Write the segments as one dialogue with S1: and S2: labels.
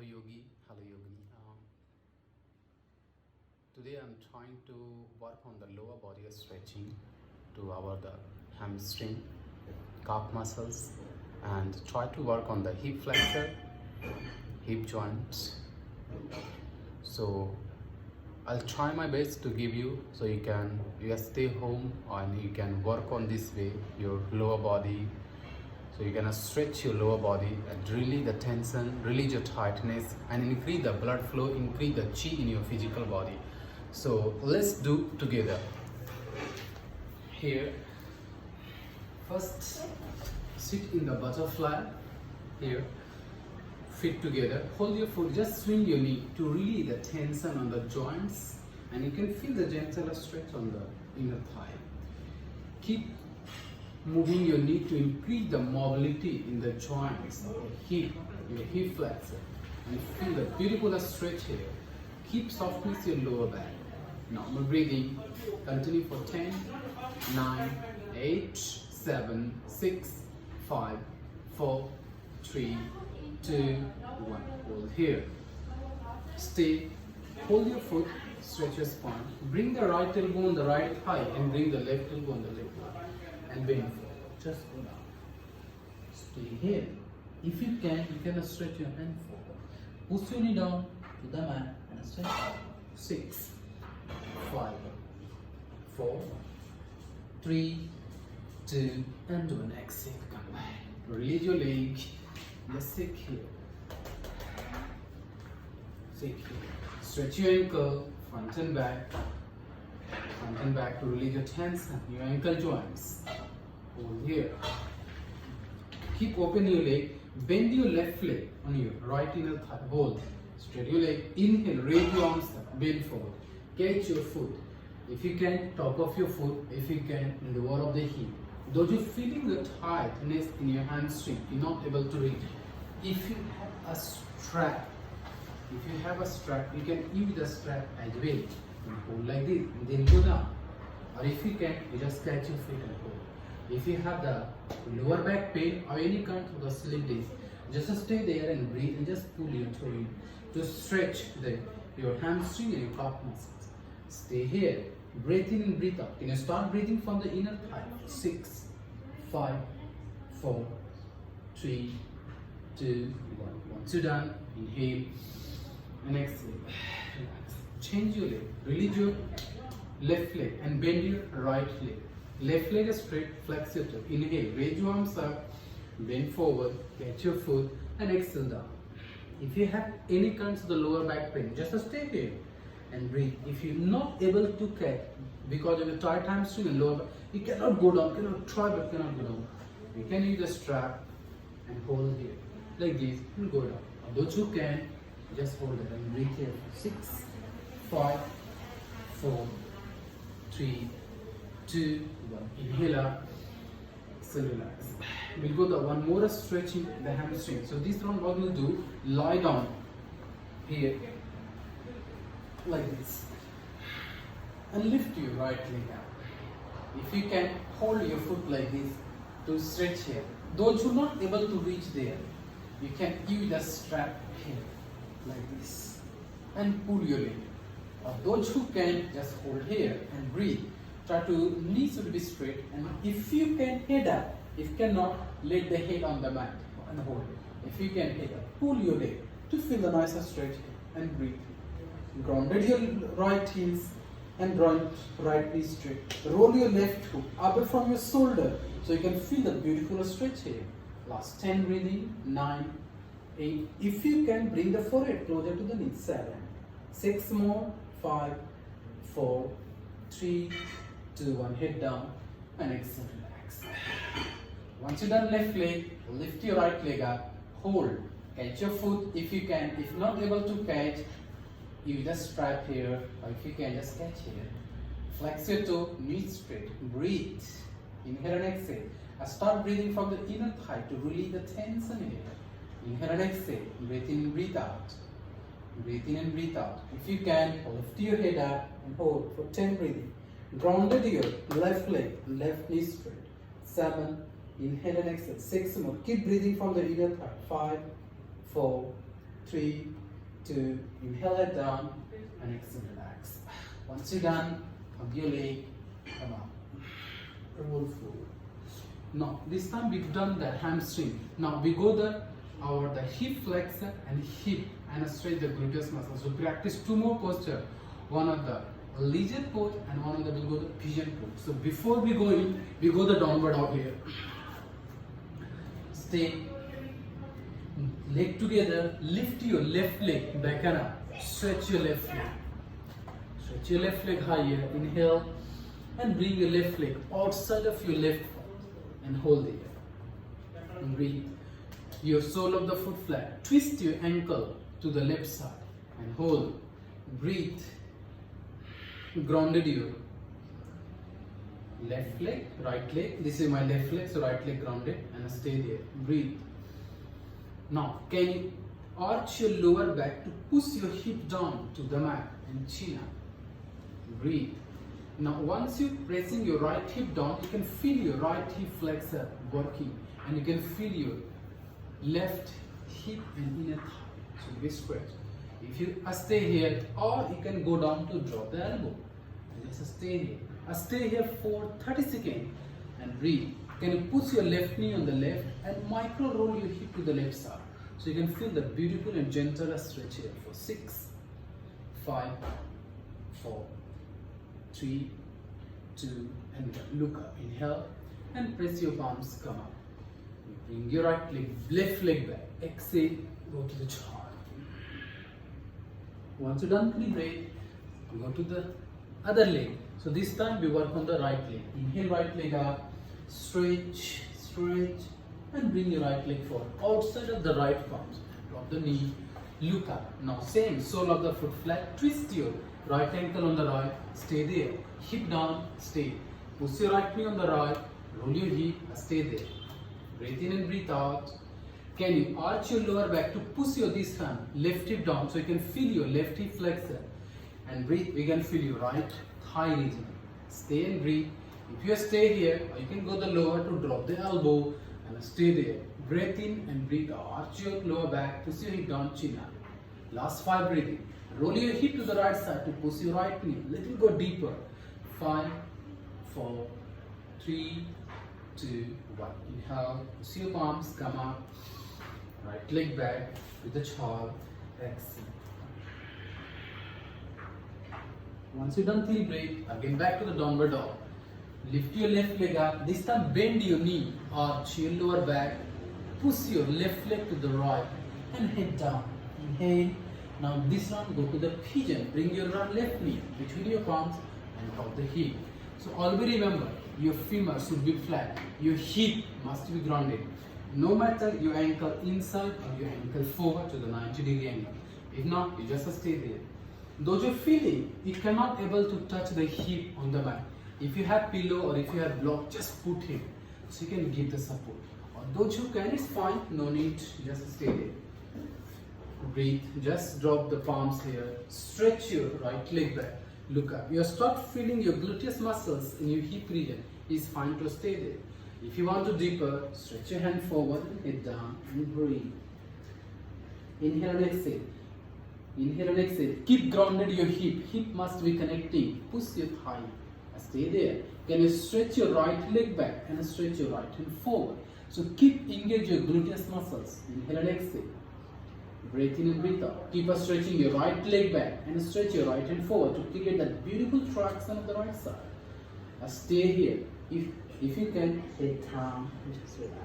S1: Hello Yogi, hello Yogini. Today I'm trying to work on the lower body stretching to our the hamstring, calf muscles, and try to work on the hip flexor, hip joints. So I'll try my best to give you so you can stay home and you can work on this way your lower body. So you're gonna stretch your lower body and release the tension, release your tightness, and increase the blood flow, increase the chi in your physical body. So let's do together. Here, first sit in the butterfly. Here, feet together. Hold your foot. Just swing your knee to release the tension on the joints, and you can feel the gentle stretch on the inner thigh. Keep moving your knee to increase the mobility in the joints of your hip flexor, and feel the beautiful stretch here. Keep softness your lower back. Normal breathing. Continue for 10, 9, 8, 7, 6, 5, 4, 3, 2, 1. Hold here. Stay. Hold your foot. Stretch your spine. Bring the right elbow on the right thigh and bring the left elbow on the left thigh. And bend forward. Just go down. Stay here. If you can stretch your hand forward. Push your knee down to the mat and stretch out. 6, 5, 4, 3, 2, and 1. Exhale. Come back. Release your leg. Just sit here. Sit here. Stretch your ankle, front and back. Front and back to release your tension, your ankle joints. Hold here. Keep open your leg. Bend your left leg on your right inner thigh. Hold. Straight your leg. Inhale. Raise your arms up. Bend forward. Catch your foot. If you can, top of your foot. If you can, lower of the hip. Though you're feeling the tightness in your hamstring, you're not able to reach. If you have a strap, you can use the strap as well. You hold like this and then go down. Or if you can, you just catch your feet and hold. If you have the lower back pain or any kind of the slip disc, just stay there and breathe and just pull your toe in to stretch your hamstring and your calf muscles. Stay here. Breathe in and breathe out. Can you start breathing from the inner thigh? 6, 5, 4, 3, 2, 1. Once you're done, inhale and exhale. Relax. Change your leg. Release your left leg and bend your right leg. Left leg is straight, flex your toe. Inhale, raise your arms up, bend forward, catch your foot, and exhale down. If you have any kinds of the lower back pain, just stay here and breathe. If you're not able to catch because of your tight hamstring and lower back, you cannot go down, cannot try but cannot go down. You can use the strap and hold here like this and go down. Those who can, just hold it and breathe here. 6, 5, 4, 3, 2, 1. Inhale up, exhale, relax. We'll go the one more stretching the hamstring. So this round what we'll do, lie down here like this and lift your right leg up. If you can, hold your foot like this to stretch here. Those who are not able to reach there, you can use the strap here like this and pull your leg. Or those who can, just hold here and breathe. Try to knees should be straight, and if you can, head up. If cannot, let the head on the mat and hold. If you can, head up. Pull your leg to feel the nicer stretch and breathe. Grounded your right heels and right knee straight. Roll your left hook up from your shoulder so you can feel the beautiful stretch here. Last 10 breathing. 9, 8. If you can, bring the forehead closer to the knee. 7, 6 more. 5, 4, 3, 2, 1. Head down and exhale. Relax. Once you're done left leg, lift your right leg up. Hold. Catch your foot if you can. If not able to catch, you just strap here, or if you can, just catch here. Flex your toe, knees straight. Breathe. Inhale and exhale. Start breathing from the inner thigh to release the tension here. Inhale and exhale. Breathe in, breathe out. Breathe in and breathe out. If you can, lift your head up and hold for 10 breathing. Grounded your left leg, left knee straight. 7. Inhale and exhale. 6 more. Keep breathing from the inner thigh. 5, 4, 3, 2, inhale it down, and exhale, relax. Once you're done, hug your leg, come up, roll forward. Now, this time we've done the hamstring. Now we go the hip flexor and hip and stretch the gluteus muscles. So practice 2 more postures. One of the lizard pose and one of the will go the pigeon pose. So before we go in, we go the downward dog here. Stay, leg together, lift your left leg back and up. Stretch your left leg. Stretch your left leg higher. Inhale and bring your left leg outside of your left foot and hold it. And breathe. Your sole of the foot flat. Twist your ankle to the left side and hold. Breathe. Grounded your left leg, right leg. This is my left leg, so right leg grounded and stay there. Breathe. Now, can you arch your lower back to push your hip down to the mat and chin up. Breathe. Now, once you're pressing your right hip down, you can feel your right hip flexor working and you can feel your left hip and inner thigh. So, we stretch. If you stay here, or you can go down to drop the elbow. And just stay here. Stay here for 30 seconds and breathe. Can you push your left knee on the left and micro roll your hip to the left side. So you can feel the beautiful and gentle stretch here for 6, 5, 4, 3, 2, and look up. Inhale and press your palms, come up. Bring your right leg, left leg back. Exhale, go to the chart. Once you're done, please breathe. Go to the other leg. So this time we work on the right leg. Inhale, right leg up, stretch, stretch, and bring your right leg forward. Outside of the right palms, drop the knee, look up. Now same, sole of the foot flat, twist your right ankle on the right, stay there. Hip down, stay. Push your right knee on the right, roll your hip, stay there. Breathe in and breathe out. Can you arch your lower back to push your this time, left hip down so you can feel your left hip flexor. And breathe, you can feel your right thigh region. Stay and breathe. If you stay here, you can go the lower to drop the elbow and stay there. Breathe in and breathe out. Arch your lower back, push your hip down, chin up. Last 5 breathing. Roll your hip to the right side to push your right knee. Little go deeper. 5, 4, 3, 2, 1. Inhale, push your palms, come up. Right leg back with the chaw. Exhale. Once you're done 3 breaths, again back to the downward dog. Lift your left leg up. This time bend your knee, arch your lower back. Push your left leg to the right and head down. Inhale. Now this one, go to the pigeon. Bring your left knee between your palms and drop the hip. So always remember, your femur should be flat. Your hip must be grounded. No matter your ankle inside or your ankle forward to the 90-degree angle. If not, you just stay there. Those you're feeling, you cannot able to touch the hip on the mat. If you have pillow or if you have block, just put it so you can give the support. Or those you can, it's fine, no need, just stay there. Breathe, just drop the palms here, stretch your right leg back, look up. You start feeling your gluteus muscles in your hip region, it's fine to stay there. If you want to deeper, stretch your hand forward and head down and breathe. Inhale and exhale. Inhale and exhale. Keep grounded your hip. Hip must be connecting. Push your thigh. Stay there. Can you stretch your right leg back and stretch your right hand forward. So keep engage your gluteus muscles. Inhale and exhale. Breathe in and breathe out. Keep stretching your right leg back and stretch your right hand forward to create that beautiful traction of the right side. Stay here. If you can, head down. Just relax.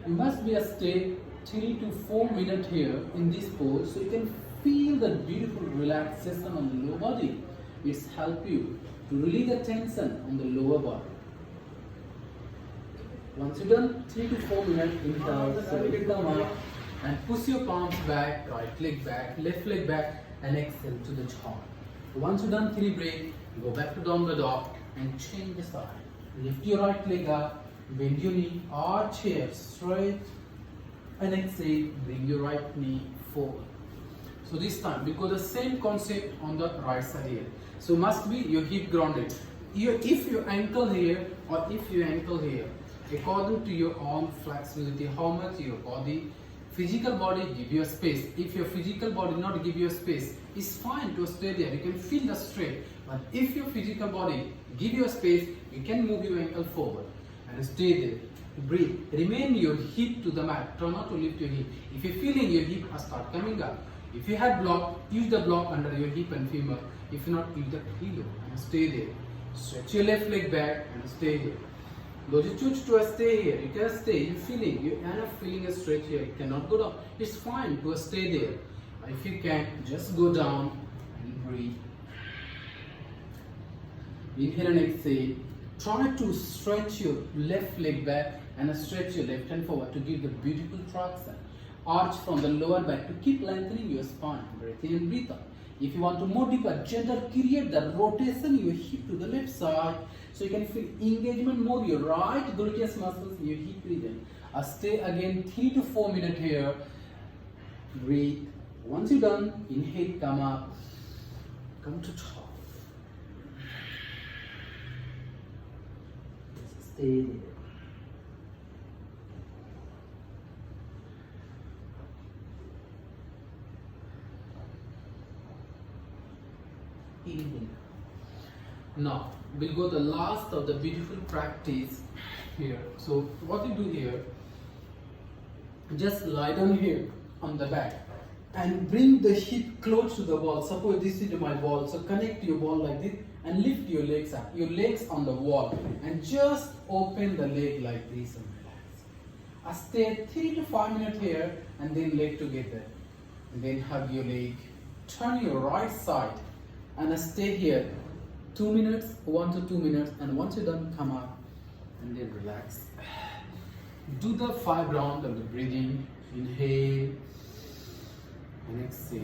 S1: You must be stay 3 to 4 minutes here in this pose so you can feel the beautiful relaxation on the lower body. It's help you to release the tension on the lower body. Once you're done 3 to 4 minutes, inhale, slowly come up and push your palms back, right leg back, left leg back, and exhale to the chart. Once you're done 3 breaths, go back to downward dog and change the side. Lift your right leg up, bend your knee, arch here, straight, and exhale, bring your right knee forward. So this time, we go the same concept on the right side here. So must be your hip grounded. If your ankle here or if your ankle here, according to your own flexibility, how much your body physical body, give you a space. If your physical body not give you a space, it's fine to stay there. You can feel the straight. But if your physical body give you a space, you can move your ankle forward and stay there. Breathe. Remain your hip to the mat. Try not to lift your hip. If you're feeling your hip start coming up, if you had block, use the block under your hip and femur. If not, use the pillow and stay there. Stretch your left leg back and stay here. Those you choose to stay here, you can stay. You're feeling, you end up feeling a stretch here. You cannot go down. It's fine to stay there. If you can, just go down and breathe. Inhale and exhale. Try to stretch your left leg back and stretch your left hand forward to give the beautiful traction. Arch from the lower back to keep lengthening your spine. Breathe in and breathe out. If you want to more deeper, gentle create the rotation your hip to the left side, so you can feel engagement more your right gluteus muscles in your hip region. Stay again 3 to 4 minutes here. Breathe. Once you're done, inhale, come up, come to top. Stay there. Now we'll go the last of the beautiful practice here. So what you do here, just lie down here on the back and bring the hip close to the wall. Suppose this is my wall, so connect your wall like this and lift your legs up. Your legs on the wall and just open the leg like this and relax. Stay 3 to 5 minutes here and then leg together. And then hug your leg. Turn your right side and stay here 2 minutes, 1 to 2 minutes, and once you're done, come up and then relax. Do the 5 rounds of the breathing. Inhale and exhale.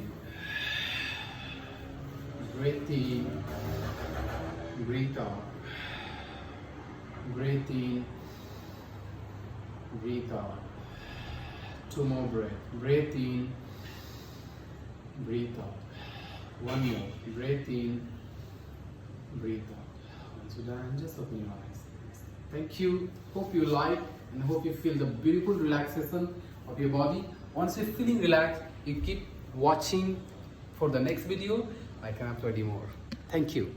S1: Breathe in, breathe out. Breathe in, breathe out. 2 more breaths. Breathe in, breathe out. 1 more. Breathe in, breathe out. Once you're done, just open your eyes. Thank you. Hope you like and hope you feel the beautiful relaxation of your body. Once you're feeling relaxed, you keep watching for the next video. I cannot do any more. Thank you.